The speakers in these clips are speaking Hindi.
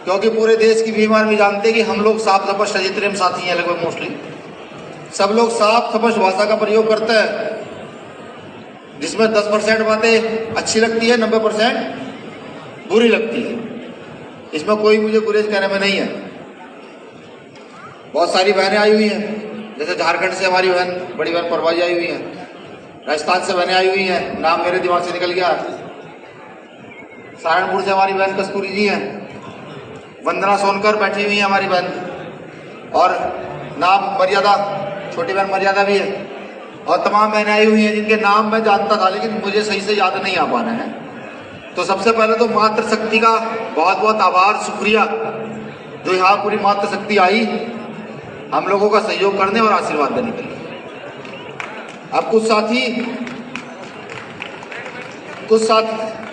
क्योंकि पूरे देश की भीम आर्मी जानते हैं कि हम लोग साफ सपष्ट जितने हम साथी हैं लगभग मोस्टली सब लोग साफ सपष्ट भाषा का प्रयोग करते हैं, जिसमें 10% बातें अच्छी लगती है, 90% बुरी लगती है। इसमें कोई मुझे गुरेज कहने में नहीं है। बहुत सारी बहनें आई हुई हैं, जैसे झारखंड से हमारी बहन बड़ी बहन परवाजी आई हुई है, राजस्थान से बहनें आई हुई हैं, नाम मेरे दिमाग से निकल गया। सहारनपुर से हमारी बहन कस्तूरी जी हैं, वंदना सोनकर बैठी हुई है हमारी बहन, और नाम मर्यादा, छोटी बहन मर्यादा भी है, और तमाम बहनें आई हुई हैं जिनके नाम मैं जानता था लेकिन मुझे सही से याद नहीं आ पा रहे हैं। तो सबसे पहले तो मातृशक्ति का बहुत बहुत आभार, शुक्रिया, जो यहाँ पूरी मातृशक्ति आई हम लोगों का सहयोग करने और आशीर्वाद देने के लिए। अब कुछ साथी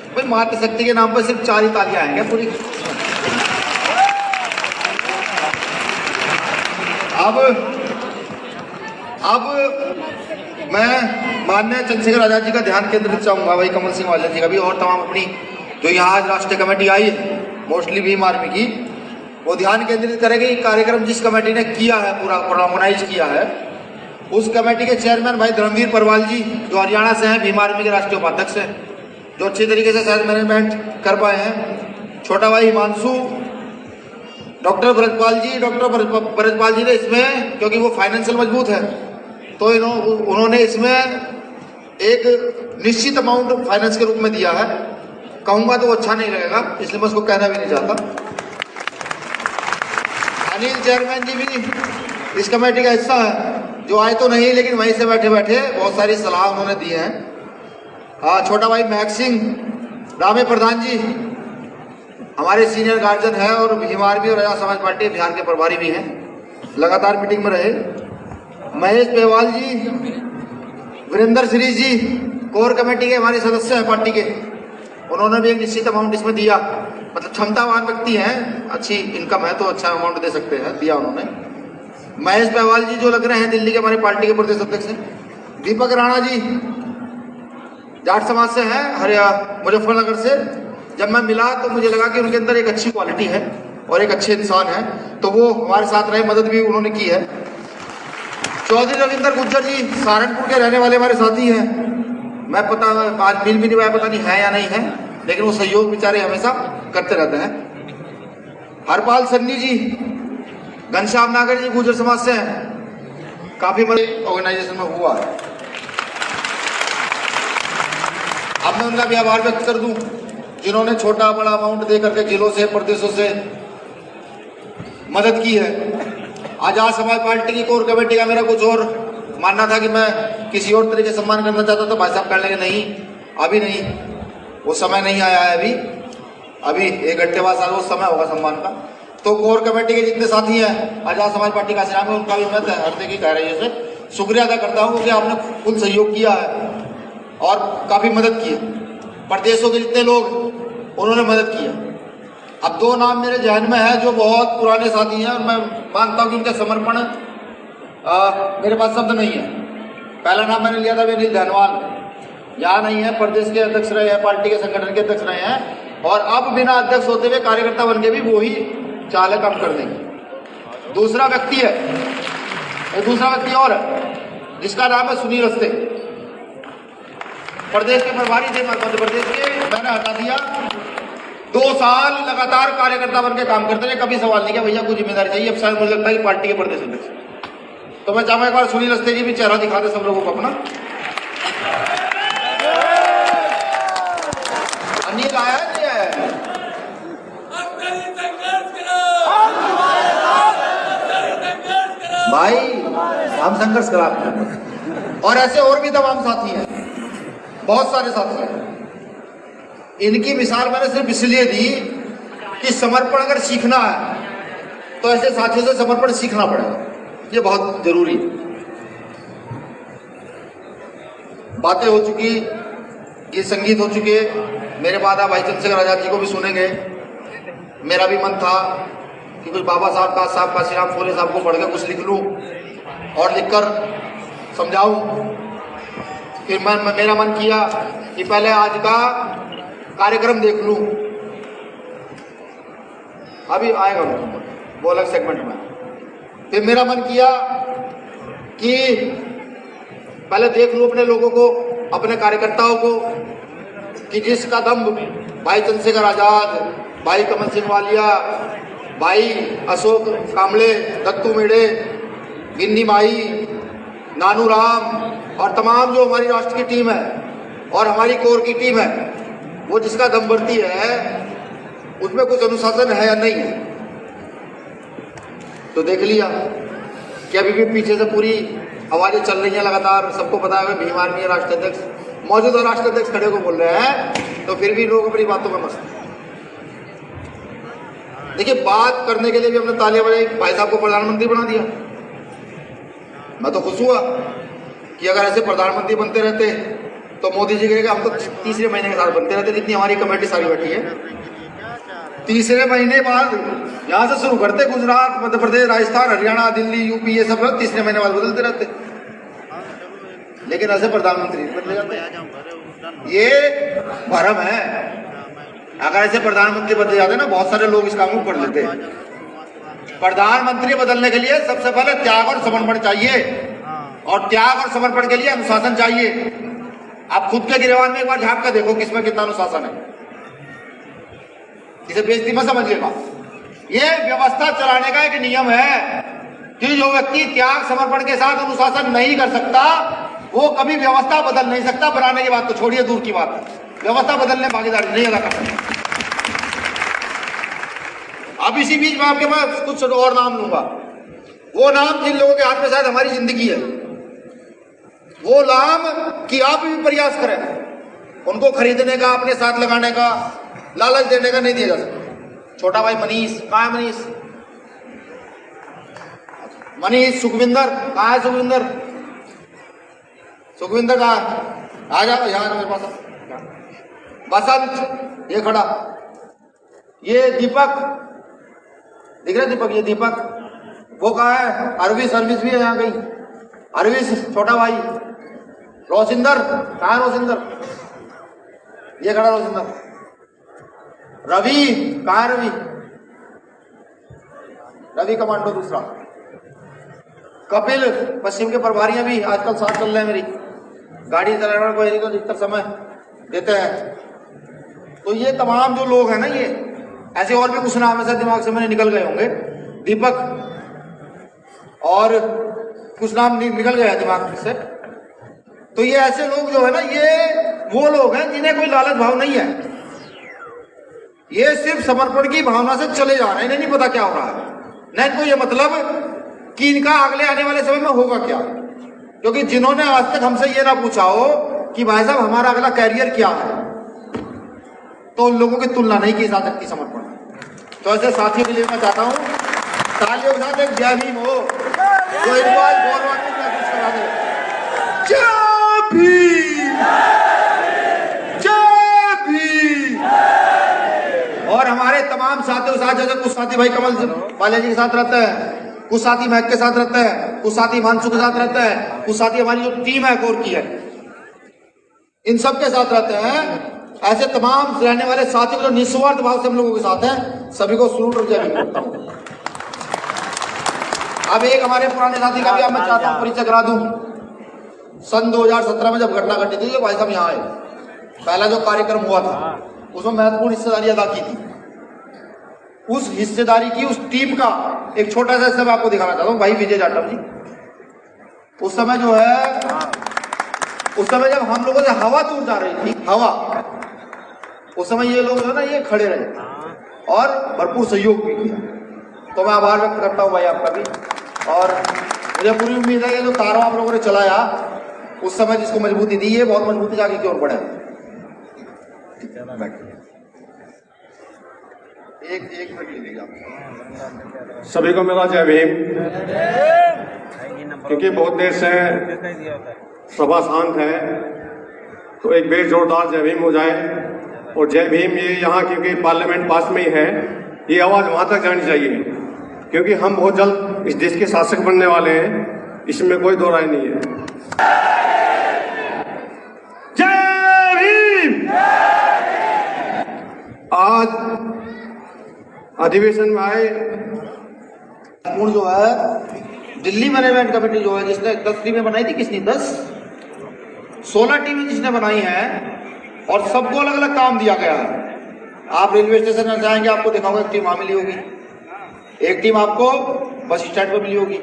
भाई मातृशक्ति के नाम पर सिर्फ 4 ही तालियां आएंगे पूरी। अब मैं माननीय चंद्रशेखर आजाद जी का ध्यान केंद्रित चाहूंगा, भाई कमल सिंह वाले जी का भी, और तमाम अपनी जो यहाँ आज राष्ट्रीय कमेटी आई है मोस्टली भीम आर्मी की, वो ध्यान केंद्रित करेगी। कार्यक्रम जिस कमेटी ने किया है, पूरा ऑर्गेनाइज किया है, उस कमेटी के चेयरमैन भाई धर्मवीर परवाल जी, जो हरियाणा से हैं, भीम आर्मी के राष्ट्रीय उपाध्यक्ष हैं, जो अच्छी तरीके से शायद मैनेजमेंट कर पाए हैं। छोटा भाई हिमांशु, डॉक्टर ब्रजपाल जी ने इसमें, क्योंकि वो फाइनेंशियल मजबूत है, तो उन्होंने इसमें एक निश्चित अमाउंट फाइनेंस के रूप में दिया है। कहूंगा तो वो अच्छा नहीं लगेगा, इसलिए मैं उसको कहना भी नहीं चाहता। अनिल चेयरमैन जी भी इस कमेटी का हिस्सा है, जो आए तो नहीं लेकिन वहीं से बैठे बैठे बहुत सारी सलाह उन्होंने दी है। छोटा भाई महक सिंह, रामे प्रधान जी हमारे सीनियर गार्जियन है और भीम आर्मी और आजाद समाज पार्टी बिहार के प्रभारी भी हैं, लगातार मीटिंग में रहे। महेश पेवाल जी, वीरेंद्र श्री जी कोर कमेटी के हमारे सदस्य हैं पार्टी के, उन्होंने भी एक निश्चित अमाउंट इसमें दिया। मतलब क्षमतावान व्यक्ति हैं, अच्छी इनकम है तो अच्छा अमाउंट दे सकते हैं, दिया उन्होंने। महेश पेवाल जी जो लग रहे हैं दिल्ली के हमारे पार्टी के प्रदेश अध्यक्ष हैं। दीपक राणा जी जाट समाज से हैं, मुजफ्फरनगर से। जब मैं मिला तो मुझे लगा कि उनके अंदर एक अच्छी क्वालिटी है और एक अच्छे इंसान है, तो वो हमारे साथ रहे, मदद भी उन्होंने की है। चौधरी रविंदर गुज्जर जी सहारनपुर के रहने वाले हमारे साथी हैं, मैं आज मिल भी नहीं पाया, पता नहीं है या नहीं है, लेकिन वो सहयोग बेचारे हमेशा करते रहते हैं। हरपाल सन्नी जी, घनश्याम नागर जी गुर्जर समाज से हैं, काफी मदद ऑर्गेनाइजेशन में हुआ है। अब मैं उनका भी आभार व्यक्त कर दूं जिन्होंने छोटा बड़ा अमाउंट दे करके जिलों से, प्रदेशों से मदद की है। आजाद समाज पार्टी की कोर कमेटी का मेरा कुछ और मानना था कि मैं किसी और तरीके से सम्मान करना चाहता, तो भाई साहब कहने लगे नहीं, अभी नहीं, वो समय नहीं आया है, अभी 1 घंटे बाद वो समय होगा सम्मान का। तो कोर कमेटी के जितने साथी हैं आजाद समाज पार्टी का आश्रम है, उनका भी मैं हृदय की गहराइयों से शुक्रिया अदा करता हूँ, क्योंकि आपने फुल सहयोग किया है और काफी मदद की है। प्रदेशों के जितने लोग उन्होंने मदद किया। अब 2 नाम मेरे जहन में है जो बहुत पुराने साथी हैं और मैं मानता हूँ कि उनका समर्पण मेरे पास शब्द नहीं है। पहला नाम मैंने लिया था अनिल धनवाल, यहाँ नहीं है, प्रदेश के अध्यक्ष रहे हैं, पार्टी के संगठन के अध्यक्ष रहे हैं, और अब बिना अध्यक्ष होते हुए कार्यकर्ता बन के भी वो ही चालक काम कर देंगे। दूसरा व्यक्ति और है जिसका नाम है सुनील रस्ते, प्रदेश के प्रभारी थे मध्य प्रदेश के, मैंने हटा दिया। 2 साल लगातार कार्यकर्ता बन के काम करते रहे, कभी सवाल नहीं किया भैया कुछ जिम्मेदारी चाहिए। अब शायद मुझे लगता है कि पार्टी के प्रदेश अध्यक्ष, तो मैं चाहूंगा एक बार सुनील रस्ते जी भी चेहरा दिखा दे सब लोगों को अपना। अनिल आया नहीं आया, भाई हम संघर्ष करा। और ऐसे और भी तमाम साथी हैं, बहुत सारे साथी हैं। इनकी मिसाल मैंने सिर्फ इसलिए दी कि समर्पण अगर सीखना है तो ऐसे साथियों से समर्पण सीखना पड़ेगा, ये बहुत जरूरी है। बातें हो चुकी, ये संगीत हो चुके, मेरे बाद आप भाई चंद्रशेखर आजाद जी को भी सुनेंगे। मेरा भी मन था कि कुछ बाबा साहब काशीराम फूले साहब को पढ़ के कुछ लिख लूं और लिखकर समझाऊं। फिर मेरा मन किया कि पहले आज का कार्यक्रम देख लूं। अभी आएगा वो अलग सेगमेंट में। फिर मेरा मन किया कि पहले देख लूं अपने लोगों को, अपने कार्यकर्ताओं को, कि जिसका दम भाई चंद्रशेखर आजाद, भाई कमल सिंह वालिया, भाई अशोक कांबळे, दत्तू मेढ़े, गिन्नी माही, नानू राम और तमाम जो हमारी राष्ट्र की टीम है और हमारी कोर की टीम है, वो जिसका दम बढ़ती है उसमें कुछ अनुशासन है या नहीं है। तो देख लिया कि अभी भी पीछे से पूरी आवाजें चल रही हैं लगातार। सबको पता है भीम आर्मी राष्ट्रीय अध्यक्ष, मौजूदा राष्ट्रीय अध्यक्ष खड़े को बोल रहे हैं, तो फिर भी लोग अपनी बातों में मस्त। देखिए, बात करने के लिए भी हमने तालियां बजाई, भाई साहब को प्रधानमंत्री बना दिया। मैं तो खुश हुआ कि अगर ऐसे प्रधानमंत्री बनते रहते तो मोदी जी कहेगा हम तो तीसरे महीने के साथ बनते रहते, जितनी हमारी कमेटी सारी बैठी है। तीसरे महीने बाद यहां से शुरू करते, गुजरात, मध्य प्रदेश, राजस्थान, हरियाणा, दिल्ली, यूपी, ये सब लोग तीसरे महीने बाद बदलते रहते, लेकिन ऐसे प्रधानमंत्री बदले जाते। ये भरम है। अगर ऐसे प्रधानमंत्री बदले जाते ना, बहुत सारे लोग इस काम को कर लेते। प्रधानमंत्री बदलने के लिए सबसे पहले त्याग और समर्पण चाहिए, और त्याग और समर्पण के लिए अनुशासन चाहिए। आप खुद के गिरवान में एक बार झांक कर देखो किसमें कितना अनुशासन है। इसे बेइज्जती मत समझिएगा। ये व्यवस्था चलाने का एक नियम है कि जो व्यक्ति त्याग समर्पण के साथ अनुशासन नहीं कर सकता वो कभी व्यवस्था बदल नहीं सकता। बनाने की बात तो छोड़िए, दूर की बात, व्यवस्था बदलने भागीदारी नहीं अदा कर सकता। अब इसी बीच में आपके पास कुछ और नाम लूंगा, वो नाम जिन लोगों के हाथ में शायद हमारी जिंदगी है, वो नाम कि आप भी प्रयास करें, उनको खरीदने का, अपने साथ लगाने का, लालच देने का नहीं दिया जा सकता। छोटा भाई मनीष, कहाँ है मनीष? मनीष, सुखविंदर कहाँ है? सुखविंदर, सुखविंदर कहाँ? आ जाओ यहाँ मेरे पास। बसंत ये खड़ा, ये दीपक दिख रहा है, दीपक, ये दीपक। वो कहाँ है? अरविश, अरविश भी है यहाँ कहीं। अरविश छोटा भाई। रोशिंदर कहाँ है? रोशिंदर ये खड़ा, रोशिंदर। रवि कहाँ है? रवि, रवि कमांडो दूसरा। कपिल, पश्चिम के प्रभारी भी आजकल साथ चल रहे हैं मेरी गाड़ी चलाने को, तो अधिकतर समय देते हैं। तो ये तमाम जो लोग हैं ना, ये ऐसे और भी कुछ नाम ऐसे दिमाग से मैंने निकल गए होंगे, दीपक और कुछ नाम निकल गया है दिमाग से। तो ये ऐसे लोग जो है ना, ये वो लोग हैं जिन्हें कोई लालच भाव नहीं है। ये सिर्फ समर्पण की भावना से चले जा रहे हैं, इन्हें नहीं पता क्या हो रहा है, न इनको ये मतलब कि इनका अगले आने वाले समय में होगा क्या। क्योंकि जिन्होंने आज तक हमसे ये ना पूछा हो कि भाई साहब हमारा अगला कैरियर क्या है, तो उन लोगों की तुलना नहीं की जा सकती समर्पण। तो ऐसे साथियों के लिए मैं चाहता हूं तालियों के साथ एक जय भीम हो, जो इस बार गौरवान्वित महसूस करा दे। जय भीम, जय भीम। और हमारे तमाम साथियों के साथ, जैसे कुछ साथी भाई कमल वाले जी के साथ रहते हैं, कुछ साथी महक के साथ रहते हैं, कुछ साथी मानसू के साथ रहते हैं, कुछ साथी हमारी जो टीम है कोर की है, इन सब के साथ रहते हैं। ऐसे तमाम रहने वाले साथियों जो निस्वार्थ भाव से हम लोगों के साथ हैं, सभी को सलूट और जय भीम करता हूं। अब एक हमारे पुराने साथी का भी अब मैं चाहता हूं परिचय करा दूं। सन 2017 में जब घटना घटी थी, तो भाई साहब यहाँ आए, पहला जो कार्यक्रम हुआ था उसमें महत्वपूर्ण हिस्सेदारी अदा की थी। उस हिस्सेदारी की उस टीम का एक छोटा सा हिस्सा मैं आपको दिखाना चाहता हूँ। भाई विजय जाटव जी, उस समय जो है, उस समय जब हम लोगों से हवा दूर जा रही थी, हवा, उस समय ये लोग जो है ना, ये खड़े रहे और भरपूर सहयोग भी किया। तो मैं आभार व्यक्त करता हूँ भाई आपका भी। और मुझे पूरी उम्मीद है कि जो कारवा आप लोगों ने चलाया उस समय, जिसको मजबूती दी, ये बहुत मजबूती से आगे की ओर बढ़े। एक मिनट लीजिएगा। सभी को मेरा जय भीम। क्योंकि बहुत देर से सभा शांत है, तो एक बेर जोरदार जय भीम हो जाए। और जय भीम ये यहाँ, क्योंकि पार्लियामेंट पास में ही है, ये आवाज वहां तक जानी चाहिए, क्योंकि हम बहुत जल्द इस देश के शासक बनने वाले हैं, इसमें कोई दो राय नहीं है। जय भीम। आज अधिवेशन में आए। पूर्ण जो है दिल्ली मैनेजमेंट कमेटी जो है जिसने 10 टीमें बनाई थी, किसने 16 टीमें जिसने बनाई हैं और सबको अलग अलग काम दिया गया है। आप रेलवे स्टेशन में जाएंगे आपको दिखाऊंगा, एक टीम वहां मिली होगी, एक टीम आपको बस स्टैंड पर मिली होगी।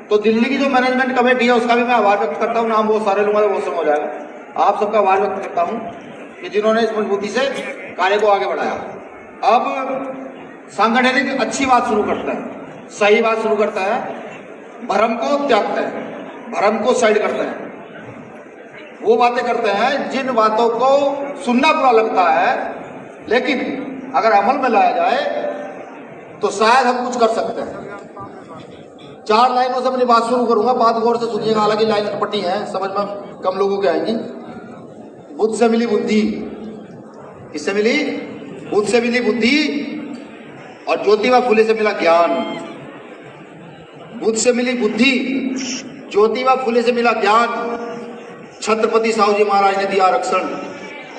तो दिल्ली की जो मैनेजमेंट कमेटी है उसका भी मैं आभार व्यक्त करता हूँ। नाम बहुत सारे लूंगा तो बहुत समय हो जाएगा। आप सबका आभार व्यक्त करता हूँ कि जिन्होंने इस मजबूती से कार्य को आगे बढ़ाया। अब संगठन एक अच्छी बात शुरू करता है, सही बात शुरू करता है, भ्रम को त्यागता है, भ्रम को साइड करता है, वो बातें करते हैं जिन बातों को सुनना बुरा लगता है, लेकिन अगर अमल में लाया जाए तो शायद हम कुछ कर सकते हैं। 4 लाइनों से अपनी बात शुरू करूंगा, बात गौर से सुनिएगा, हालांकि लाइन पट्टी है, समझ में कम लोगों के आएंगी। बुद्ध से मिली बुद्धि, किससे मिली? बुद्ध से मिली बुद्धि और ज्योतिबा फुले से मिला ज्ञान। बुद्ध से मिली बुद्धि, ज्योतिबा फुले से मिला ज्ञान, छत्रपति साहू जी महाराज ने दिया आरक्षण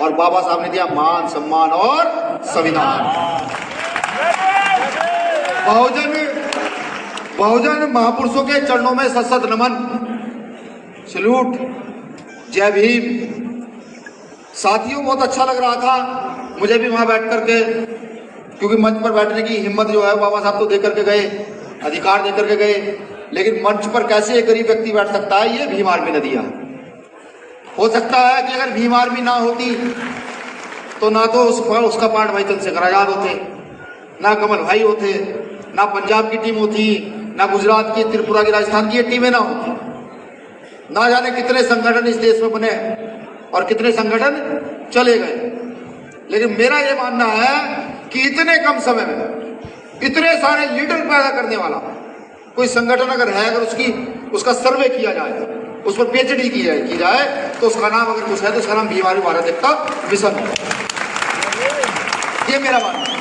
और बाबा साहब ने दिया मान सम्मान और संविधान। बहुजन महापुरुषों के चरणों में सशत नमन, सैल्यूट, जय भीम। साथियों बहुत अच्छा लग रहा था मुझे भी वहां बैठ करके, क्योंकि मंच पर बैठने की हिम्मत जो है बाबा साहब तो दे करके गए, अधिकार दे करके गए, लेकिन मंच पर कैसे एक गरीब व्यक्ति बैठ सकता है, ये भीम आर्मी ने दिया। हो सकता है कि अगर भीम आर्मी ना होती तो ना तो उसका पार्ट भाई चंद्रशेखर आजाद होते, ना कमल भाई होते, ना पंजाब की टीम होती, ना गुजरात की, त्रिपुरा की, राजस्थान की ये टीमें ना होती। ना जाने कितने संगठन इस देश में बने और कितने संगठन चले गए। लेकिन मेरा ये मानना है कि इतने कम समय में इतने सारे लीडर पैदा करने वाला कोई संगठन अगर है, अगर उसका सर्वे किया जाए, उस पर पीएचडी की जाए तो उसका नाम अगर कुछ है तो उसका नाम भीम आर्मी भारत एकता मिशन है। ये मेरा मानना है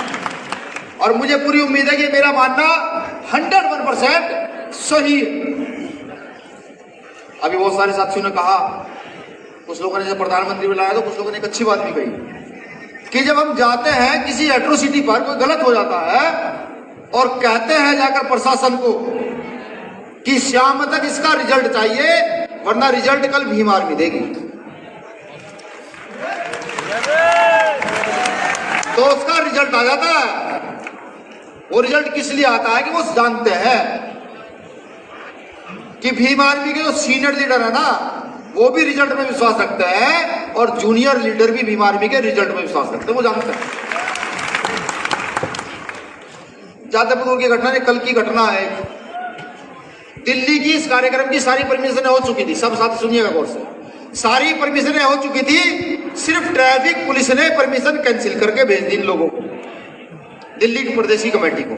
और मुझे पूरी उम्मीद है कि मेरा मानना 101% सही है। अभी बहुत सारे साथियों ने कहा, कुछ लोगों ने जब प्रधानमंत्री बुलाया तो कुछ लोगों ने एक अच्छी बात भी कही कि जब हम जाते हैं किसी एट्रोसिटी पर, कोई गलत हो जाता है और कहते हैं जाकर प्रशासन को कि शाम तक इसका रिजल्ट चाहिए वरना रिजल्ट कल भीम आर्मी देगी, तो उसका रिजल्ट आ जाता है। वो रिजल्ट किस लिए आता है कि वो जानते हैं कि भीम आर्मी के जो सीनियर लीडर है ना वो भी रिजल्ट में विश्वास रखते हैं और जूनियर लीडर भी भीम आर्मी के रिजल्ट में विश्वास रखते हैं, वो जानते हैं। जादवपुर की घटना, कल की घटना है, दिल्ली की इस कार्यक्रम की सारी परमिशन हो चुकी थी, सब साथ सुनिएगा गौर से, सारी परमिशनें हो चुकी थी, सिर्फ ट्रैफिक पुलिस ने परमिशन कैंसिल करके भेज दी इन लोगों को, दिल्ली की प्रदेशी कमेटी को।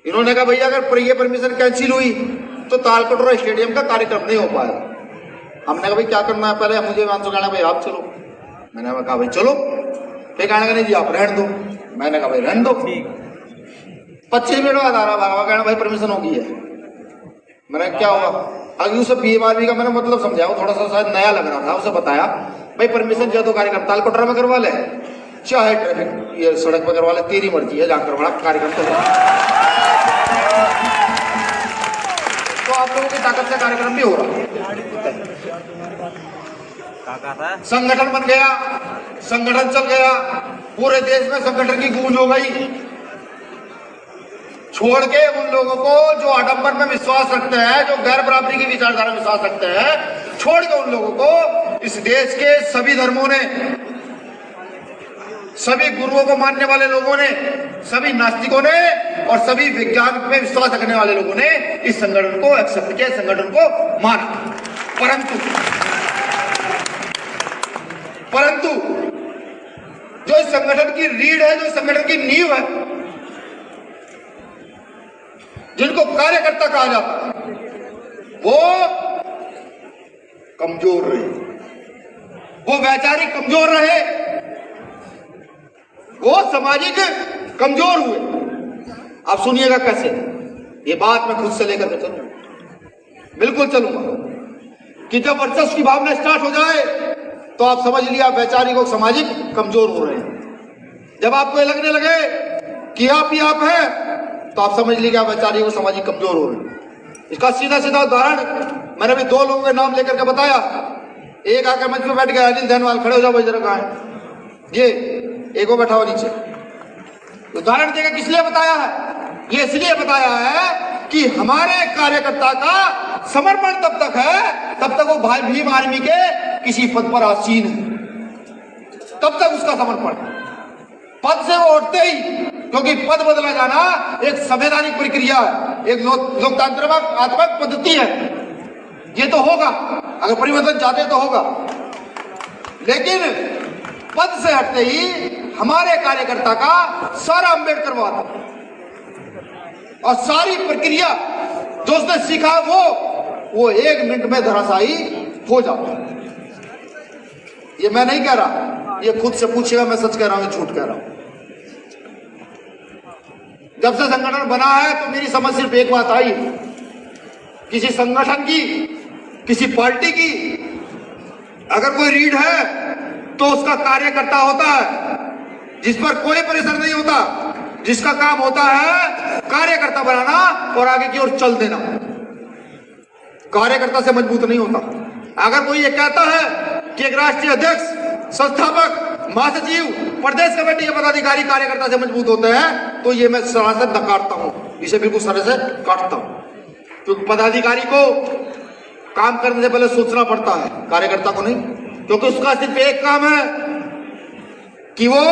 इन्होंने कहा भैया अगर ये परमिशन कैंसिल हुई तो तालकटोरा स्टेडियम का कार्यक्रम नहीं हो पाएगा। हमने कहा भाई क्या करना है, पहले मुझे मानसो कहना भाई आप चलो, मैंने कहा भाई चलो, फिर कहना नहीं जी आप रहने दो, मैंने कहा भाई रहने दो। 25 मिनट बाद आ रहा भागवा कहना भाई परमिशन होगी है। मैंने क्या हुआ, अभी उसे भीम आर्मी का मैंने मतलब समझाया, वो थोड़ा सा शायद नया लग रहा था, उसे बताया भाई परमिशन जो तो कार्यक्रम तालकटोरा में करवा ले चाहे ट्रैफिक ये सड़क पर करवा ले, तेरी मर्जी है, जाकर बड़ा कार्यक्रम तो आप लोगों की ताकत से कार्यक्रम भी हो रहा है। संगठन बन गया, संगठन चल गया, पूरे देश में संगठन की गूंज हो गई। छोड़ के उन लोगों को जो आडंबर में विश्वास रखते हैं, जो गैर बराबरी की विचारधारा में विश्वास रखते हैं, छोड़ के उन लोगों को इस देश के सभी धर्मों ने, सभी गुरुओं को मानने वाले लोगों ने, सभी नास्तिकों ने और सभी विज्ञान में विश्वास रखने वाले लोगों ने इस संगठन को एक्सेप्ट किया, संगठन को माना। परंतु जो इस संगठन की रीढ़ है, जो संगठन की नींव है, जिनको कार्यकर्ता कहा जाता है, वो कमजोर रहे, वो वैचारिक कमजोर रहे, वो सामाजिक कमजोर हुए। आप सुनिएगा कैसे, ये बात मैं खुद से लेकर के चलूंगा, बिल्कुल चलूंगा कि जब वर्चस्व की भावना स्टार्ट हो जाए तो आप समझ लिया वैचारिक और सामाजिक कमजोर हो रहे हैं। जब आपको ये लगने लगे कि आप ही आप हैं, तो आप समझ लीजिए आप बेचारी को सामाजिक कमजोर हो रहे। इसका सीधा सीधा उदाहरण मैंने अभी 2 लोगों के नाम लेकर के बताया। एक आकर मंच पे बैठ गया, अनिल धनवाल, खड़े हो जाओ भाई जरा, कहाँ है ये, एक वो बैठा हुआ नीचे। उदाहरण देकर किस लिए बताया है? ये इसलिए बताया है कि हमारे कार्यकर्ता का समर्पण तब तक है तब तक वो भाई भीम आर्मी के किसी पद पर आसीन है, तब तक उसका समर्पण। पद से वो उठते ही, क्योंकि पद बदला जाना एक संवैधानिक प्रक्रिया है, एक लोकतांत्रिक पद्धति है, ये तो होगा, अगर परिवर्तन चाहते तो होगा। लेकिन पद से हटते ही हमारे कार्यकर्ता का सारा अम्बेडकरवाद और सारी प्रक्रिया जो उसने सीखा वो 1 मिनट में धराशायी हो जाता है। ये मैं नहीं कह रहा, ये खुद से पूछेगा, मैं सच कह रहा हूं, झूठ कह रहा हूं। जब से संगठन बना है तो मेरी समझ सिर्फ एक बात आई, किसी संगठन की, किसी पार्टी की अगर कोई रीढ़ है तो उसका कार्यकर्ता होता है, जिस पर कोई प्रेशर नहीं होता, जिसका काम होता है कार्यकर्ता बनाना और आगे की ओर चल देना। कार्यकर्ता से मजबूत नहीं होता। अगर कोई ये कहता है कि एक राष्ट्रीय अध्यक्ष, संस्थापक, महासचिव, प्रदेश कमेटी के पदाधिकारी कार्यकर्ता से मजबूत होते हैं, तो ये मैं सरासर नकारता हूं, इसे बिल्कुल सर से काटता हूं। क्योंकि पदाधिकारी को काम करने से पहले सोचना पड़ता है, कार्यकर्ता को नहीं, क्योंकि उसका सिर्फ एक काम है कि वो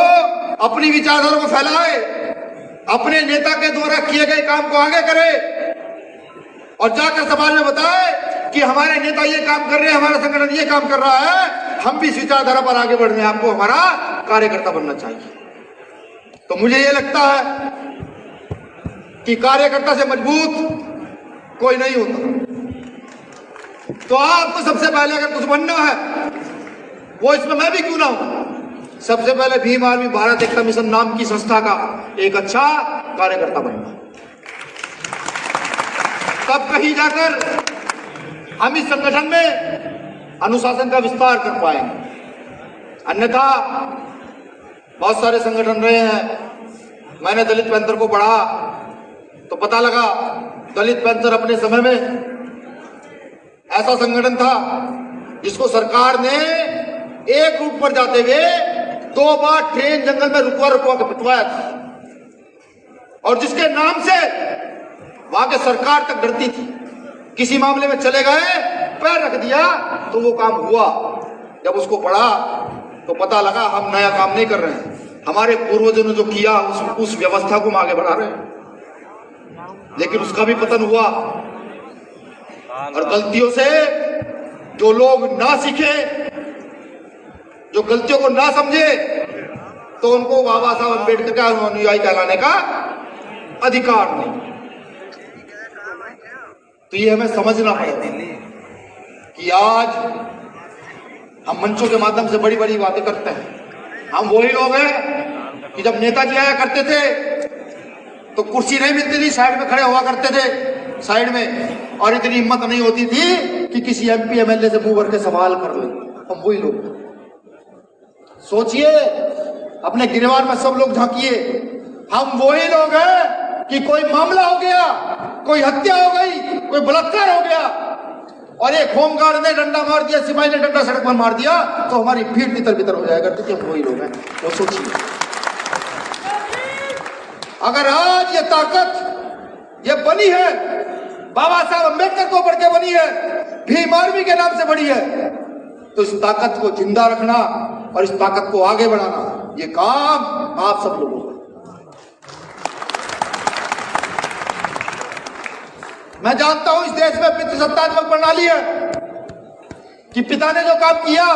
अपनी विचारधारा को फैलाए, अपने नेता के द्वारा किए गए काम को आगे करे और जाकर समाज में बताए कि हमारे नेता ये काम कर रहे हैं, हमारा संगठन ये काम कर रहा है, हम भी इस विचारधारा पर आगे बढ़ रहे हैं, आपको हमारा कार्यकर्ता बनना चाहिए। तो मुझे ये लगता है कि कार्यकर्ता से मजबूत कोई नहीं होता। तो आपको सबसे पहले अगर कुछ बनना है, वो इसमें मैं भी क्यों ना हूं, सबसे पहले भीम आर्मी भारत एकता मिशन नाम की संस्था का एक अच्छा कार्यकर्ता बनना, तब कहीं जाकर हम इस संगठन में अनुशासन का विस्तार कर पाएंगे। अन्यथा बहुत सारे संगठन रहे हैं, मैंने दलित पैंथर को पढ़ा तो पता लगा दलित पैंथर अपने समय में ऐसा संगठन था जिसको सरकार ने एक रूट पर जाते हुए 2 बार ट्रेन जंगल में रुकवा के पिटवाया था, और जिसके नाम से वहां के सरकार तक डरती थी। किसी मामले में चले गए, पैर रख दिया तो वो काम हुआ। जब उसको पढ़ा तो पता लगा हम नया काम नहीं कर रहे हैं, हमारे पूर्वजों ने जो किया उस व्यवस्था को हम आगे बढ़ा रहे हैं। लेकिन उसका भी पतन हुआ, और गलतियों से जो लोग ना सीखे, जो गलतियों को ना समझे, तो उनको बाबा साहब अम्बेडकर का अनुयायी कहलाने का अधिकार नहीं। तो ये हमें समझना पड़ेगा कि आज हम मंचों के माध्यम से बड़ी बड़ी बातें करते हैं। हम वही लोग हैं कि जब नेताजी आया करते थे तो कुर्सी नहीं मिलती थी, साइड में खड़े हुआ करते थे साइड में, और इतनी हिम्मत नहीं होती थी कि किसी एमपी एमएलए से मुंह भर के सवाल कर ले। हम वही लोग सोचिए, अपने गिरवार में सब लोग झांकिए, हम वही लोग हैं कि कोई मामला हो गया, कोई हत्या हो गई, कोई बलात्कार हो गया और एक होमगार्ड ने डंडा मार दिया, सिपाही ने डंडा सड़क पर मार दिया, तो हमारी भीड़ तितर बितर हो जाएगा। तो हम वही लोग हैं। तो सोचिए, अगर आज ये ताकत ये बनी है, बाबा साहब अम्बेडकर को पढ़ के बनी है, भीम आर्मी के नाम से बनी है, तो इस ताकत को जिंदा रखना और इस ताकत को आगे बढ़ाना, ये काम आप सब लोगों का। मैं जानता हूं इस देश में पितृसत्तात्मक प्रणाली है कि पिता ने जो काम किया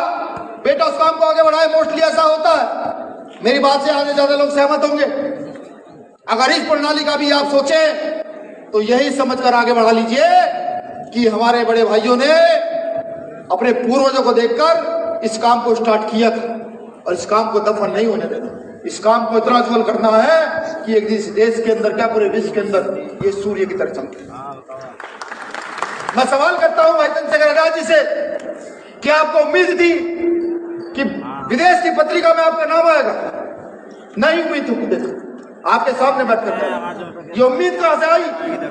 बेटा उस काम को आगे बढ़ाए, मोस्टली ऐसा होता है। मेरी बात से आने ज्यादा लोग सहमत होंगे। अगर इस प्रणाली का भी आप सोचें तो यही समझकर आगे बढ़ा लीजिए कि हमारे बड़े भाइयों ने अपने पूर्वजों को देखकर इस काम को स्टार्ट किया था, और इस काम को दफन नहीं होने देना। इस काम को इतना ज्वल करना है कि एक दिन इस देश के अंदर क्या पूरे विश्व के अंदर ये सूर्य की तरह चमके। मैं सवाल करता हूं भाई चंद्रशेखर आजाद जी से, क्या आपको उम्मीद थी कि विदेश की पत्रिका में आपका नाम आएगा? नहीं उम्मीद थी। देखो आपके सामने बैठ कर ये उम्मीद कहां से आई,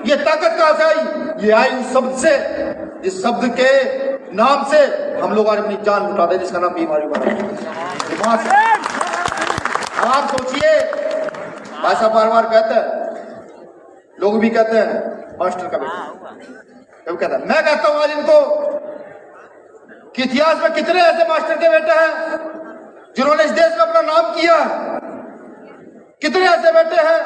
ये ताकत कहां से आई? ये आई उस शब्द से, जिस शब्द के नाम से हम लोग आज अपनी जान लुटा दे, जिसका नाम बीमारी बना। आप सोचिए, ऐसा बार बार कहते हैं, लोग भी कहते हैं मास्टर का बेटा, क्यों कहता है? मैं कहता हूं आज इनको कि इतिहास में कितने ऐसे मास्टर के बेटे हैं जिन्होंने इस देश में अपना नाम किया? कितने ऐसे बेटे हैं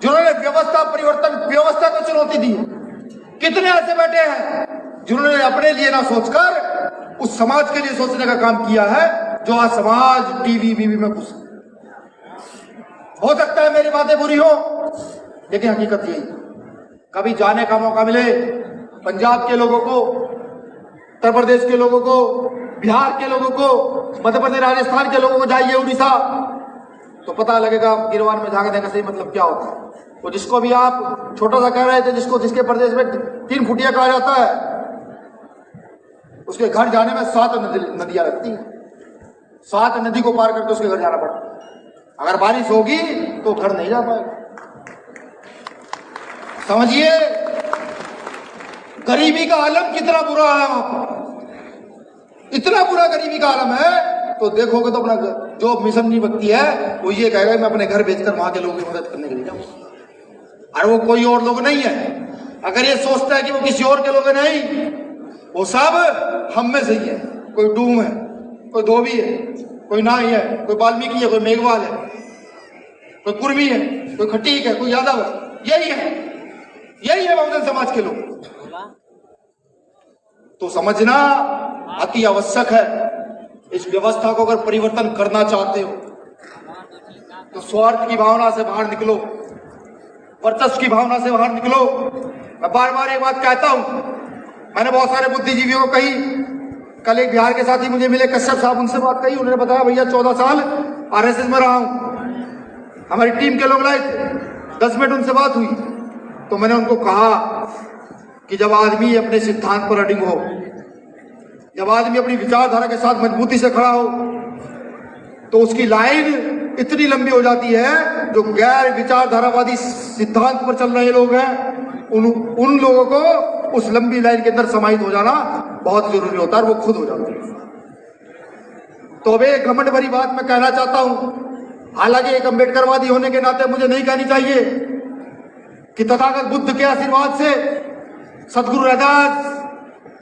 जिन्होंने व्यवस्था परिवर्तन, व्यवस्था को चुनौती दी? कितने ऐसे बेटे हैं जिन्होंने अपने लिए ना सोचकर उस समाज के लिए सोचने का काम किया है, जो आज समाज टीवी बीवी में घुस। हो सकता है मेरी बातें बुरी हो, लेकिन हकीकत यही, कभी जाने का मौका मिले पंजाब के लोगों को, उत्तर प्रदेश के लोगों को, बिहार के लोगों को, मध्य प्रदेश राजस्थान के लोगों को, जाइए उड़ीसा, तो पता लगेगा गिरवान में जाकर देखा सही मतलब क्या होता है। तो जिसको भी आप छोटा सा कह रहे थे, जिसके प्रदेश में 3 फुटिया कहा जाता है, उसके घर जाने में 7 नदियां लगती हैं। 7 नदी को पार करके उसके घर जाना पड़ता है। अगर बारिश होगी तो घर नहीं जा पाएगा। समझिए गरीबी का आलम कितना बुरा है वहां पर, इतना बुरा गरीबी का आलम है। तो देखोगे तो अपना जो मिशनरी व्यक्ति है वो ये कहेगा मैं अपने घर भेजकर वहां के लोगों की मदद करने के लिए जाऊंगा, और वो कोई और लोग नहीं है। अगर ये सोचता है कि वो किसी और के लोग नहीं, वो सब हम में से ही है। कोई डूम है, कोई धोबी है, कोई नाई है, कोई वाल्मीकि है, कोई मेघवाल है, कोई कुर्मी है, कोई खटीक है, कोई यादव है। यही है बहुजन समाज के लोग। तो समझना अति आवश्यक है। इस व्यवस्था को अगर परिवर्तन करना चाहते हो तो स्वार्थ की भावना से बाहर निकलो, वर्चस्व की भावना से बाहर निकलो। मैं बार बार एक बात कहता हूं, मैंने बहुत सारे बुद्धिजीवियों को कही। कल एक बिहार के साथी मुझे मिले, कश्यप साहब, उनसे बात कही। उन्होंने बताया भैया 14 साल आरएसएस में रहा हूं। हमारी टीम के लोग लाए थे, 10 मिनट उनसे बात हुई। तो मैंने उनको कहा कि जब आदमी अपने सिद्धांत पर अडिग हो, जब आदमी अपनी विचारधारा के साथ मजबूती से खड़ा हो, तो उसकी लाइन इतनी लंबी हो जाती है। जो गैर विचारधारावादी सिद्धांत पर चल रहे लोग हैं, उन लोगों को उस लंबी लाइन के अंदर समाहित हो जाना बहुत जरूरी होता है, और वो खुद हो जाते हैं। तो अब एक घमंड भरी बात मैं कहना चाहता हूं, हालांकि एक अम्बेडकरवादी होने के नाते मुझे नहीं कहनी चाहिए, कि तथागत बुद्ध के आशीर्वाद से सदगुरु रैदास,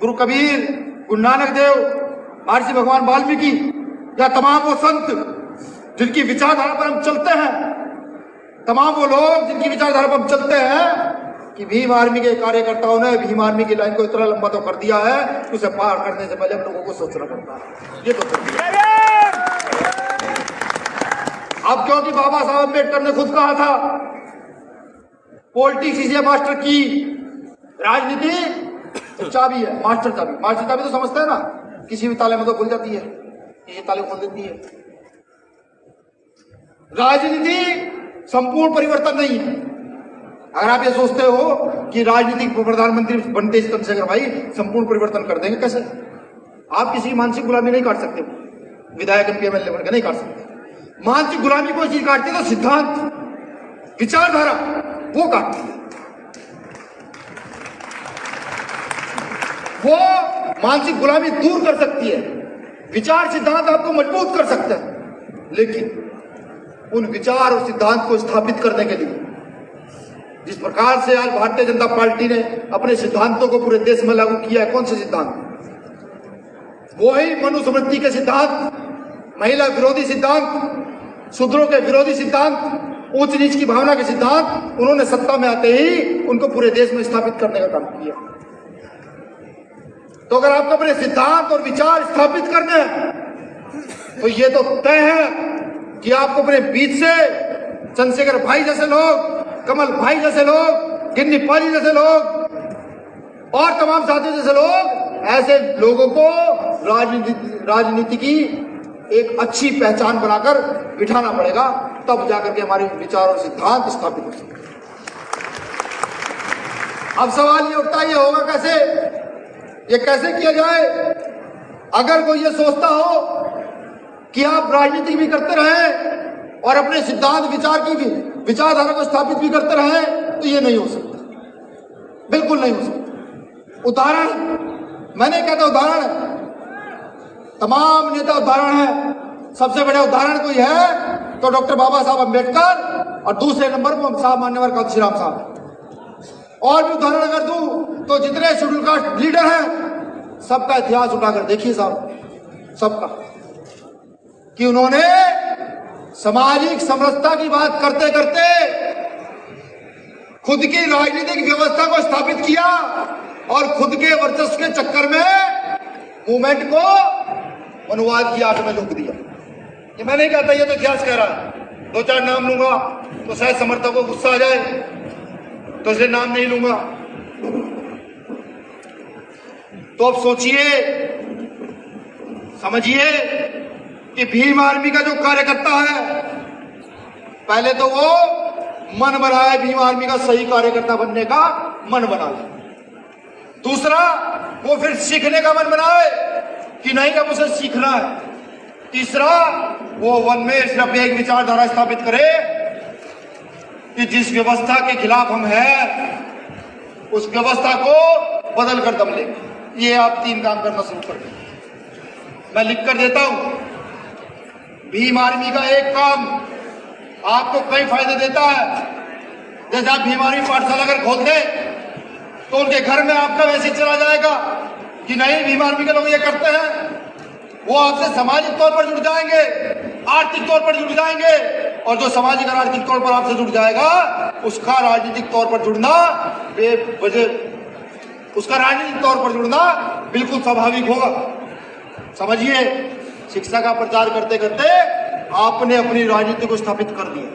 गुरु कबीर, गुरु नानक देव, महर्षि भगवान वाल्मीकि, या तमाम वो संत जिनकी विचारधारा पर हम चलते हैं, तमाम वो लोग जिनकी विचारधारा पर हम चलते हैं, कि भीम आर्मी के कार्यकर्ताओं ने भीम आर्मी की लाइन को इतना लंबा तो कर दिया है कि उसे पार करने से पहले हम लोगों को सोचना पड़ता है। ये तो अब क्योंकि बाबा साहब अम्बेडकर ने खुद कहा था, पॉलिटिक्स इज ए मास्टर की, राजनीति चाबी है, मास्टर चाबी। मास्टर चाबी तो समझते हैं ना, किसी भी ताले में तो खुल जाती है, किसी ताले खोल देती है। राजनीति संपूर्ण परिवर्तन नहीं है। अगर आप ये सोचते हो कि राजनीतिक प्रधानमंत्री बनते चंद्रशेखर भाई संपूर्ण परिवर्तन कर देंगे, कैसे? आप किसी की मानसिक गुलामी नहीं काट सकते, विधायक एमपी एमएलए बनकर नहीं काट सकते। मानसिक गुलामी कोई चीज काटती है तो सिद्धांत, विचारधारा, वो काटती है। वो मानसिक गुलामी दूर कर सकती है, विचार सिद्धांत आपको मजबूत कर सकते हैं। लेकिन उन विचार और सिद्धांत को स्थापित करने के लिए जिस प्रकार से आज भारतीय जनता पार्टी ने अपने सिद्धांतों को पूरे देश में लागू किया है, कौन से सिद्धांत? वही मनुस्मृति के सिद्धांत, महिला विरोधी सिद्धांत, शूद्रों के विरोधी सिद्धांत, उच्च नीच की भावना के सिद्धांत, उन्होंने सत्ता में आते ही उनको पूरे देश में स्थापित करने का काम किया। तो अगर आपको अपने सिद्धांत और विचार स्थापित करने हैं तो ये तो तय है कि आपको अपने बीच से चंद्रशेखर भाई जैसे लोग, कमल भाई जैसे लोग, गिन्नी पाली जैसे लोग और तमाम साथियों जैसे लोग, ऐसे लोगों को राजनीति की एक अच्छी पहचान बनाकर बिठाना पड़ेगा, तब जाकर के हमारे विचार और सिद्धांत स्थापित हो सकते। अब सवाल ये उठता है, ये होगा कैसे? ये कैसे किया जाए? अगर कोई ये सोचता हो कि आप राजनीति भी करते रहे और अपने सिद्धांत विचार की भी विचारधारा को स्थापित भी करते रहे तो ये नहीं हो सकता, बिल्कुल नहीं हो सकता। उदाहरण, मैंने कहता उदाहरण, तमाम नेता उदाहरण है। सबसे बड़े उदाहरण कोई है तो डॉक्टर बाबा साहब अम्बेडकर और दूसरे नंबर पर साहब मान्यवर कांशीराम साहब। और भी उदाहरण अगर दूं तो जितने शेड्यूल कास्ट लीडर हैं सबका इतिहास उठाकर देखिए साहब, सबका, कि उन्होंने सामाजिक समरसता की बात करते करते खुद की राजनीतिक व्यवस्था को स्थापित किया और खुद के वर्चस्व के चक्कर में मूवमेंट को अनुवाद की आग में झोंक दिया। ये मैं नहीं कहता, ये तो इतिहास कह रहा है। दो चार नाम लूंगा तो शायद समर्थकों को गुस्सा आ जाए, तो इसलिए नाम नहीं लूंगा। तो अब सोचिए, समझिए कि भीम आर्मी का जो कार्यकर्ता है, पहले तो वो मन बनाए भीम आर्मी का सही कार्यकर्ता बनने का मन बना ले। दूसरा, वो फिर सीखने का मन बनाए कि नहीं अब उसे सीखना है। तीसरा, वो मन में सिर्फ एक विचारधारा स्थापित करे कि जिस व्यवस्था के खिलाफ हम हैं उस व्यवस्था को बदल कर दम लेंगे। ये आप 3 काम करना शुरू कर दें। मैं लिख कर देता हूं, भीम आर्मी का एक काम आपको कई फायदे देता है। जैसे आप भीम आर्मी पाठशाला अगर खोल दें तो उनके घर में आपका मैसेज चला जाएगा कि नहीं भीम आर्मी के लोग ये करते हैं। वो आपसे सामाजिक तौर पर जुड़ जाएंगे, आर्थिक तौर पर जुड़ जाएंगे, और जो सामाजिक और आर्थिक तौर पर आपसे जुड़ जाएगा उसका राजनीतिक तौर पर जुड़ना बेवजह, उसका राजनीतिक तौर पर जुड़ना बिल्कुल स्वाभाविक होगा। समझिए, शिक्षा का प्रचार करते करते आपने अपनी राजनीति को स्थापित कर दिया,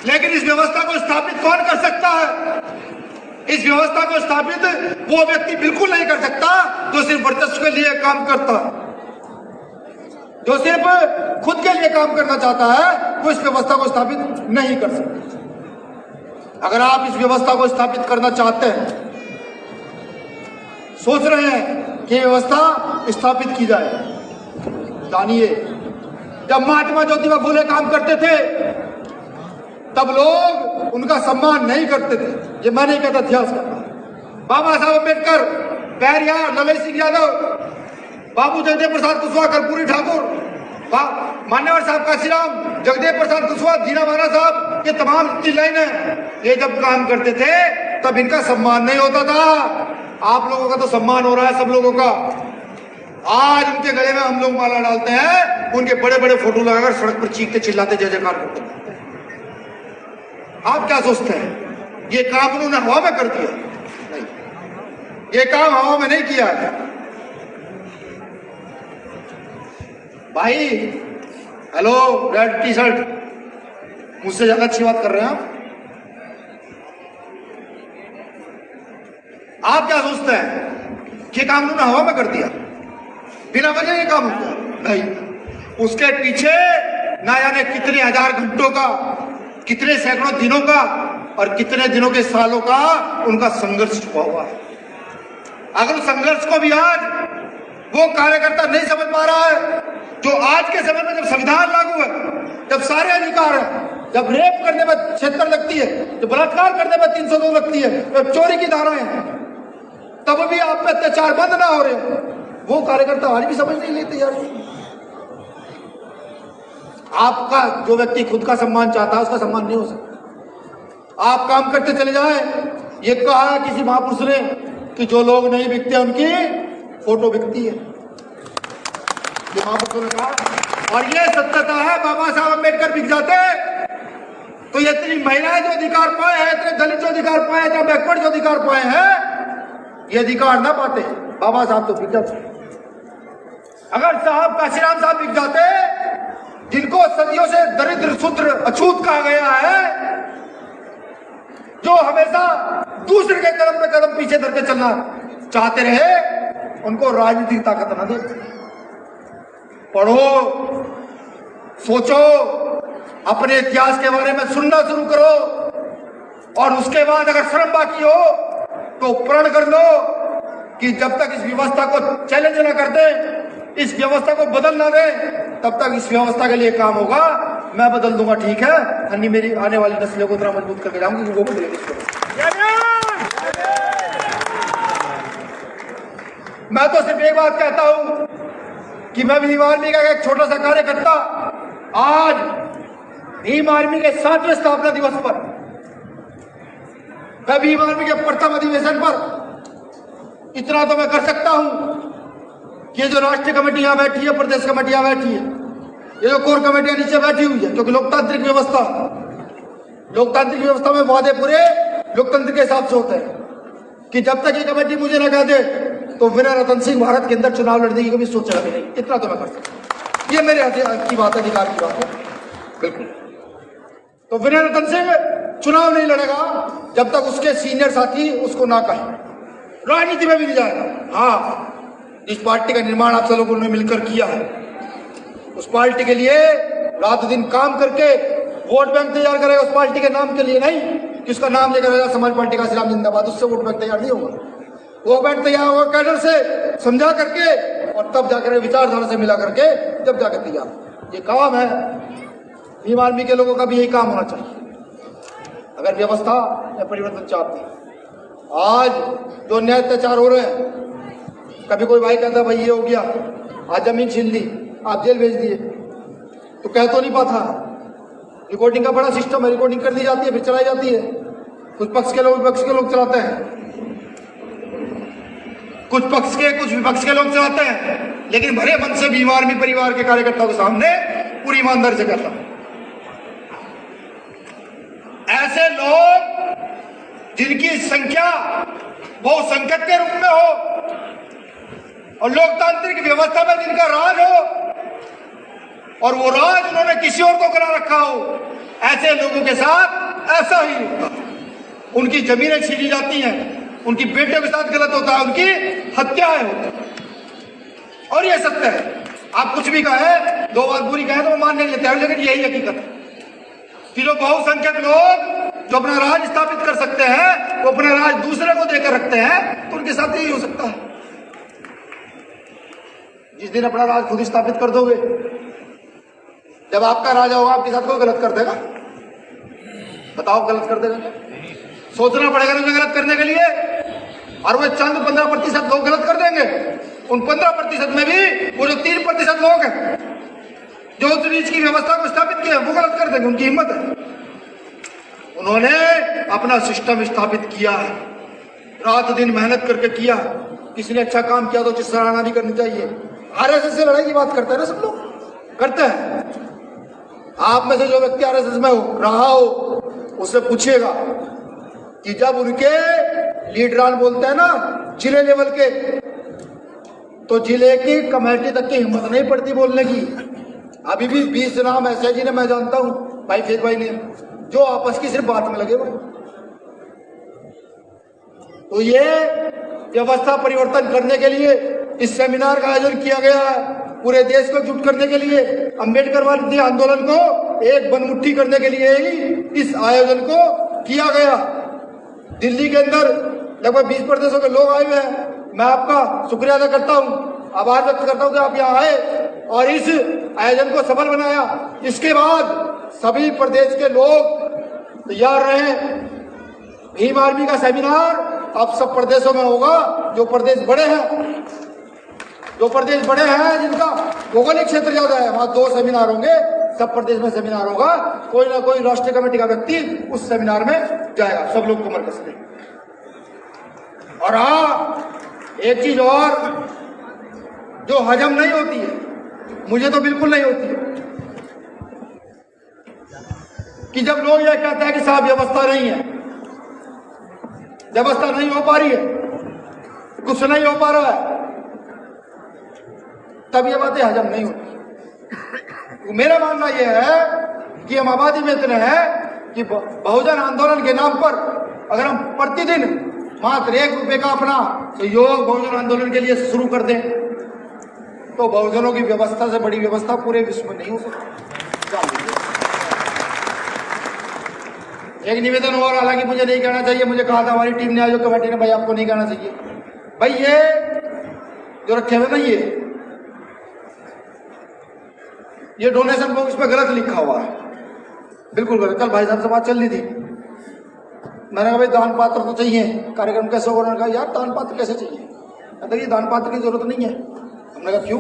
लेकिन इस व्यवस्था को स्थापित कौन कर सकता है? इस व्यवस्था को स्थापित वो व्यक्ति बिल्कुल नहीं कर सकता जो सिर्फ वर्चस्व के लिए काम करता है, जो सिर्फ खुद के लिए काम करना चाहता है, वो इस व्यवस्था को स्थापित नहीं कर सकता। अगर आप इस व्यवस्था को स्थापित करना चाहते हैं, सोच रहे हैं कि व्यवस्था स्थापित की जाए, जानिए, जब महात्मा ज्योतिबा फुले काम करते थे तब लोग उनका सम्मान नहीं करते थे। ये मैं नहीं कहता, इतिहास कहता। बाबा साहब अम्बेडकर, पेरियार, ललन सिंह यादव, बाबू जगदेव प्रसाद कुशवाहा, कर्पूरी ठाकुर, मान्यवर साहब काशीराम, जगदेव प्रसाद कुशवाहा, दीना भाना साहब, ये तमाम इतनी लाइन है, ये जब काम करते थे तब इनका सम्मान नहीं होता था। आप लोगों का तो सम्मान हो रहा है, सब लोगों का। आज उनके गले में हम लोग माला डालते हैं, उनके बड़े बड़े फोटो लगाकर सड़क पर चीखते चिल्लाते जय जयकार करते हैं। आप क्या सोचते हैं ये काम उन्होंने हवा में कर दिया? नहीं, ये काम हवा में नहीं किया है भाई। हेलो, रेड टी शर्ट, मुझसे ज्यादा अच्छी बात कर रहे हैं आप क्या सोचते हैं कि काम उन्होंने हवा में कर दिया, बिना वजह ये काम हुआ? नहीं, उसके पीछे ना जाने कितने हजार घंटों का, कितने सैकड़ों दिनों का और कितने दिनों के सालों का उनका संघर्ष छुपा हुआ है। अगर उस संघर्ष को भी आज वो कार्यकर्ता नहीं समझ पा रहा है, जो आज के समय में जब संविधान लागू है, जब सारे अधिकार है, जब रेप करने में 76 लगती है, जब बलात्कार करने में 302 लगती है, जब चोरी की धाराएं हैं, तब भी आप पे अत्याचार बंद ना हो रहे, वो कार्यकर्ता आज भी समझ नहीं लेते यार। आपका जो व्यक्ति खुद का सम्मान चाहता है उसका सम्मान नहीं हो सकता। आप काम करते चले जाएं। ये कहा है किसी महापुरुष ने कि जो लोग नहीं बिकते उनकी फोटो बिकती है, ये महापुरुषों ने कहा, और ये सत्यता है। बाबा साहब अम्बेडकर बिक जाते तो ये इतनी महिलाएं जो अधिकार पाए हैं, इतने दलित जो अधिकार पाए हैं, इतने बैकवर्ड जो अधिकार पाए हैं, ये अधिकार ना पाते। बाबा साहब तो बिक जाते। अगर साहब काशीराम साहब बिक जाते, जिनको सदियों से दरिद्र शूद्र अछूत कहा गया है, जो हमेशा दूसरे के कदम पे कदम पीछे धरते चलना चाहते रहे, उनको राजनीतिक ताकत न दे। पढ़ो, सोचो, अपने इतिहास के बारे में सुनना शुरू करो, और उसके बाद अगर शर्म बाकी हो तो प्रण कर लो कि जब तक इस व्यवस्था को चैलेंज न कर दे, इस व्यवस्था को बदल ना दे, तब तक इस व्यवस्था के लिए काम होगा। मैं बदल दूंगा, ठीक है, अन्य मेरी आने वाली नस्लों को इतना मजबूत करके जाऊंगी कि वो बदलेगी। मैं तो सिर्फ एक बात कहता हूं कि मैं भीम आर्मी का एक छोटा सा कार्यकर्ता आज भीम आर्मी के 7वें स्थापना दिवस पर, मैं भीम आर्मी के प्रथम अधिवेशन पर इतना तो मैं कर सकता हूं कि ये जो राष्ट्रीय कमेटी यहां बैठी है, प्रदेश कमेटी यहां बैठी है, ये जो कोर कमेटियां नीचे बैठी हुई है, क्योंकि लोकतांत्रिक व्यवस्था में वादे पूरे लोकतंत्र के हिसाब से होते हैं कि जब तक ये कमेटी मुझे न कह दे तो विनय रतन सिंह भारत के अंदर चुनाव लड़ने की कभी सोचा भी नहीं। इतना तो मैं कर सकता हूं, ये मेरे की बात है, अधिकार की बात है, बिल्कुल। तो विनय रतन सिंह चुनाव नहीं लड़ेगा जब तक उसके सीनियर साथी उसको ना कहे, राजनीति में भी नहीं जाएगा। हाँ, इस पार्टी का निर्माण आप सब लोगों ने मिलकर किया है, उस पार्टी के लिए रात दिन काम करके वोट बैंक तैयार करेगा, उस पार्टी के नाम के लिए नहीं कि उसका नाम लेकर आजाद समाज पार्टी का श्रीराम जिंदाबाद, उससे वोट बैंक तैयार नहीं होगा। वो बैंक तैयार होगा कैडर से समझा करके और तब जाकर विचारधारा से मिला करके जब जाकर तैयार। ये काम है भीम आर्मी के लोगों का भी यही काम होना चाहिए अगर व्यवस्था में परिवर्तन चाहते हैं। आज जो अन्याय अत्याचार हो रहे हैं, कभी कोई भाई कहता है भाई ये हो गया, आज जमीन छीन ली, आप जेल भेज दिए, तो कह तो नहीं पाता। रिकॉर्डिंग का बड़ा सिस्टम है, रिकॉर्डिंग कर दी जाती है फिर चलाई जाती है। कुछ पक्ष के लोग विपक्ष के लोग चलाते हैं, कुछ पक्ष के कुछ विपक्ष के लोग चलाते हैं, लेकिन भरे मन से भीम आर्मी परिवार के कार्यकर्ताओं के सामने पूरी ईमानदारी से कहता हूं, ऐसे लोग जिनकी संख्या बहुसंख्यक के रूप में हो और लोकतांत्रिक व्यवस्था में जिनका राज हो और वो राज उन्होंने किसी और को करा रखा हो, ऐसे लोगों के साथ ऐसा ही होता है। उनकी जमीनें छीनी जाती हैं, उनकी बेटियों के साथ गलत होता है, उनकी हत्याएं होती हैं, और ये सत्य है। आप कुछ भी कहें, दो बात बुरी कहें तो वो मान नहीं लेते हैं, लेकिन यही हकीकत है कि जो बहुसंख्यक लोग जो अपना राज स्थापित कर सकते हैं वो अपना राज दूसरे को देकर रखते हैं, तो उनके साथ यही हो सकता है। जिस दिन अपना राज खुद स्थापित कर दोगे, जब आपका राजा होगा, आपके साथ कोई गलत कर देगा? बताओ, गलत कर देगा? सोचना पड़ेगा ना गलत करने के लिए, और वो चंद 15% लोग गलत कर देंगे। उन 15% में भी वो जो 3% लोग हैं जो उस रीच की व्यवस्था को स्थापित किया, वो गलत कर देंगे। उनकी हिम्मत है, उन्होंने अपना सिस्टम स्थापित किया है, रात दिन मेहनत करके किया। किसी ने अच्छा काम किया तो उसे सराहना भी करनी चाहिए। आरएसएस से लड़ाई की बात करते हैं ना, सब लोग करते हैं। आप में से जो व्यक्ति आरएसएस में रहा हो उससे पूछिएगा कि जब उनके लीडरान बोलते हैं ना जिले लेवल के, तो जिले की कमेटी तक की हिम्मत नहीं पड़ती बोलने की। अभी भी 20 नाम ऐसे जिन्हें मैं जानता हूं, भाई फेक भाई ने, जो आपस की सिर्फ बात में लगे हुए। तो ये व्यवस्था परिवर्तन करने के लिए इस सेमिनार का आयोजन किया गया है, पूरे देश को जुट करने के लिए, अम्बेडकरवादी आंदोलन को एक बनमुट्ठी करने के लिए ही इस आयोजन को किया गया। दिल्ली के अंदर लगभग 20 प्रदेशों के लोग आए हुए हैं। मैं आपका शुक्रिया अदा करता हूं, आभार व्यक्त करता हूं कि आप यहाँ आए और इस आयोजन को सफल बनाया। इसके बाद सभी प्रदेश के लोग तैयार रहे। भीम आर्मी का सेमिनार अब सब प्रदेशों में होगा। जो प्रदेश बड़े हैं जिनका भौगोलिक क्षेत्र ज्यादा है, वहां 2 सेमिनार होंगे। सब प्रदेश में सेमिनार होगा, कोई ना कोई राष्ट्रीय कमेटी का व्यक्ति उस सेमिनार में जाएगा, सब लोग कमर कस लें। और हाँ, एक चीज और जो हजम नहीं होती है, मुझे तो बिल्कुल नहीं होती है, कि जब लोग ये कहते हैं कि साहब व्यवस्था नहीं है, व्यवस्था नहीं हो पा रही है, कुछ नहीं हो पा रहा है, तब ये बातें हजम नहीं होती। तो मेरा मानना यह है कि हम आबादी में इतने हैं कि बहुजन आंदोलन के नाम पर अगर हम प्रतिदिन मात्र ₹1 का अपना सहयोग बहुजन आंदोलन के लिए शुरू कर दें, तो बहुजनों की व्यवस्था से बड़ी व्यवस्था पूरे विश्व में नहीं हो सकती। एक निवेदन और, हालांकि मुझे नहीं कहना चाहिए, मुझे कहा था हमारी टीम ने, आयोजक कमेटी ने, भाई आपको नहीं कहना चाहिए। भाई ये जो रखे हुए ना, ये डोनेशन बॉक्स पे गलत लिखा हुआ है, बिल्कुल गलत। कल भाई साहब से बात चल रही थी, मैंने कहा भाई दान पात्र तो चाहिए, कार्यक्रम कैसे होगा? उन्होंने कहा यार दान पात्र कैसे चाहिए? कहते ये दान पात्र की जरूरत नहीं है। हमने कहा क्यों?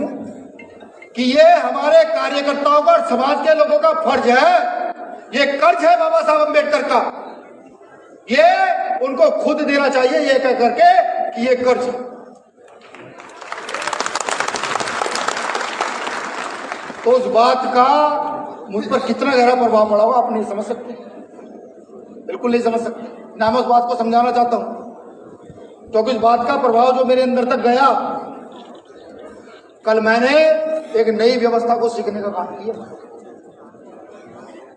कि ये हमारे कार्यकर्ताओं का और समाज के लोगों का फर्ज है, ये कर्ज है बाबा साहब अम्बेडकर का, ये उनको खुद देना चाहिए ये कह करके कि ये कर्ज है। तो उस बात का मुझ पर कितना गहरा प्रभाव पड़ा होगा आप नहीं समझ सकते, बिल्कुल नहीं समझ सकते ना। मैं उस बात को समझाना चाहता हूं क्योंकि उस बात का प्रभाव जो मेरे अंदर तक गया, कल मैंने एक नई व्यवस्था को सीखने का काम किया।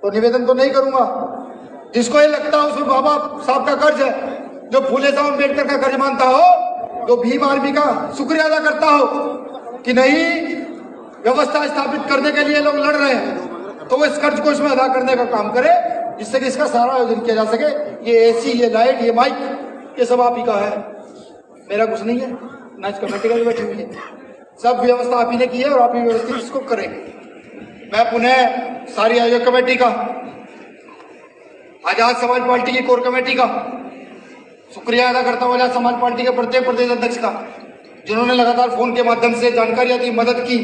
तो निवेदन तो नहीं करूंगा, जिसको ये लगता है उसमें बाबा साहब का कर्ज है, जो फूले साहब अम्बेडकर का कर्ज मानता हो, जो भीम आर्मी का शुक्रिया अदा करता हो कि नहीं व्यवस्था स्थापित करने के लिए लोग लड़ रहे हैं, तो वो इस कर्ज को इसमें अदा करने का काम करे, जिससे कि इसका सारा आयोजन किया जा सके। ये एसी, ये लाइट, ये माइक, ये सब आप ही का है, मेरा कुछ नहीं है, ना इस कमेटी का भी बैठी हुई है, सब व्यवस्था आप ही ने की है और आप ही व्यवस्थित इसको करेंगे। मैं पुनः सारी आयोजक कमेटी का, आजाद समाज पार्टी की कोर कमेटी का शुक्रिया अदा करता हूँ, आजाद समाज पार्टी के प्रत्येक प्रदेश अध्यक्ष का, जिन्होंने लगातार फोन के माध्यम से जानकारियां दी, मदद की।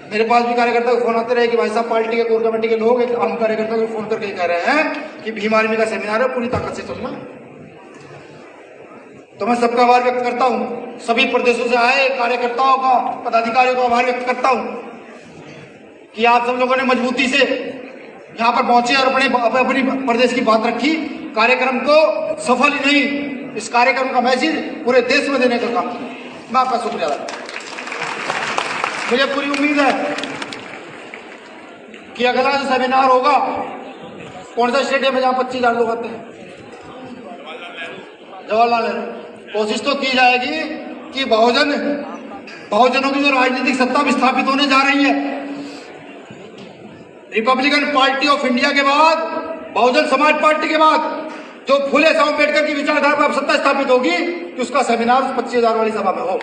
मेरे पास भी कार्यकर्ता को फोन आते रहे कि भाई साहब पार्टी के कोर कमेटी के लोग एक आम कार्यकर्ता को फोन करके कह रहे हैं कि भीम आर्मी का सेमिनार है, पूरी ताकत से चलना। तो मैं सबका आभार व्यक्त करता हूं, सभी प्रदेशों से आए कार्यकर्ताओं का, पदाधिकारियों का आभार व्यक्त करता हूं कि आप सब लोगों ने मजबूती से यहाँ पर पहुंचे और अपनी प्रदेश की बात रखी। कार्यक्रम को सफल ही नहीं, इस कार्यक्रम का मैसेज पूरे देश में देने का काम किया। मैं आपका शुक्रिया अदा करता हूं। मुझे पूरी उम्मीद है कि अगला जो सेमिनार होगा, कौन सा स्टेडियम है जहां 25,000 लोग आते हैं? जवाहरलाल नेहरू। कोशिश तो की जाएगी कि बहुजनों की जो राजनीतिक सत्ता विस्थापित होने जा रही है, रिपब्लिकन पार्टी ऑफ इंडिया के बाद, बहुजन समाज पार्टी के बाद, जो फूले साहब अम्बेडकर की विचारधारा पर सत्ता स्थापित होगी, कि उसका सेमिनार उस 25,000 वाली सभा में हो,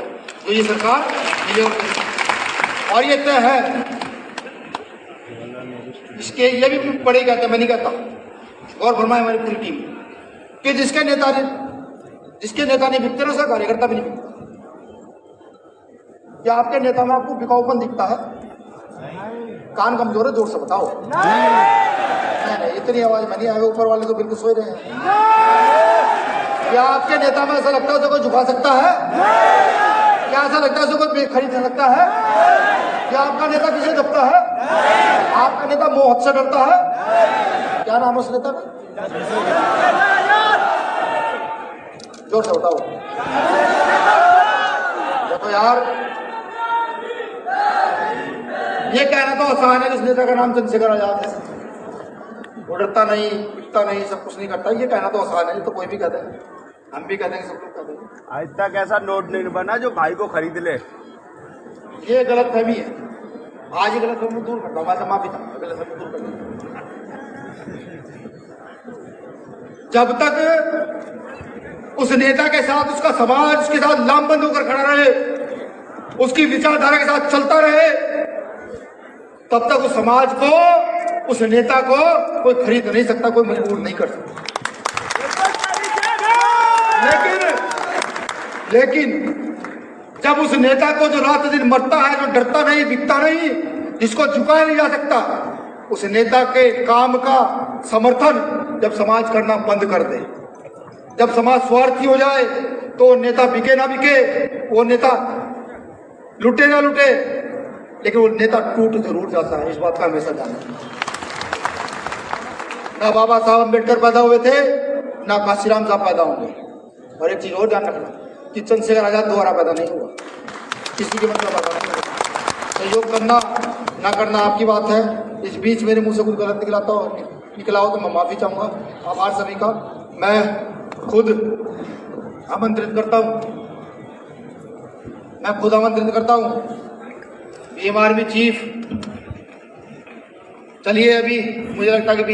जो ये सरकार और ये तय है। इसके ये भी बड़े कहते हैं, मैं नहीं कहता, गौर फरमाए हमारी पूरी टीम कि जिसके नेता नहीं बिकते ना, उसका कार्यकर्ता भी नहीं बिकता। क्या आपके नेता में आपको बिकाऊपन दिखता है? कान कमजोर है, जोर से बताओ। नहीं, इतनी आवाज में नहीं आए, ऊपर वाले तो बिल्कुल सोए रहे हैं। क्या आपके नेता में ऐसा लगता है उसे कोई झुका सकता है? क्या ऐसा लगता है उसे कोई खरीद सकता है? क्या आपका नेता किसे दबता है? आपका नेता मौत से डरता है? क्या नाम है उस नेता का? जोर से बताओ। देखो यार, ये कहना तो आसान है कि इस नेता का नाम चंद्रशेखर आजाद है, वो डरता नहीं, बिकता नहीं, सब कुछ नहीं करता। ये कहना तो आसान है, ये तो कोई भी कहते हैं, हम भी कहते हैं, सब लोग कहते हैं। आज तक ऐसा नोट नहीं बना जो भाई को खरीद ले। ये गलत फहमी है। आज ये गलत फहमी दूर करता हूँ, मैं माफी चाहूंगा, गलत फहमी दूर करता हूं। जब तक उस नेता के साथ उसका समाज उसके साथ लामबंद होकर खड़ा रहे, उसकी विचारधारा के साथ चलता रहे, तब तक उस समाज को, उस नेता को कोई खरीद नहीं सकता, कोई मजबूर नहीं कर सकता। लेकिन जब उस नेता को जो रात दिन मरता है, जो डरता नहीं, बिकता नहीं, जिसको झुकाया नहीं जा सकता, उस नेता के काम का समर्थन जब समाज करना बंद कर दे, जब समाज स्वार्थी हो जाए, तो वो नेता बिके ना बिके, वो नेता लुटे ना लुटे, लेकिन वो नेता टूट जरूर जाता है। इस बात का हमेशा ध्यान रखना। ना बाबा साहब अम्बेडकर पैदा हुए थे, ना काशीराम साहब पैदा होंगे। और एक चीज और ध्यान रखना कि चंद्रशेखर आजाद दोबारा पैदा नहीं हुआ, किसी के मतलब पैदा नहीं हुआ। सहयोग करना ना करना आपकी बात है। इस बीच मेरे मुंह से कुछ गलत निकला हो तो मैं माफी चाहूंगा। आभार सभी का। मैं खुद आमंत्रित करता हूं भीम आर्मी चीफ। चलिए, अभी मुझे लगता है कि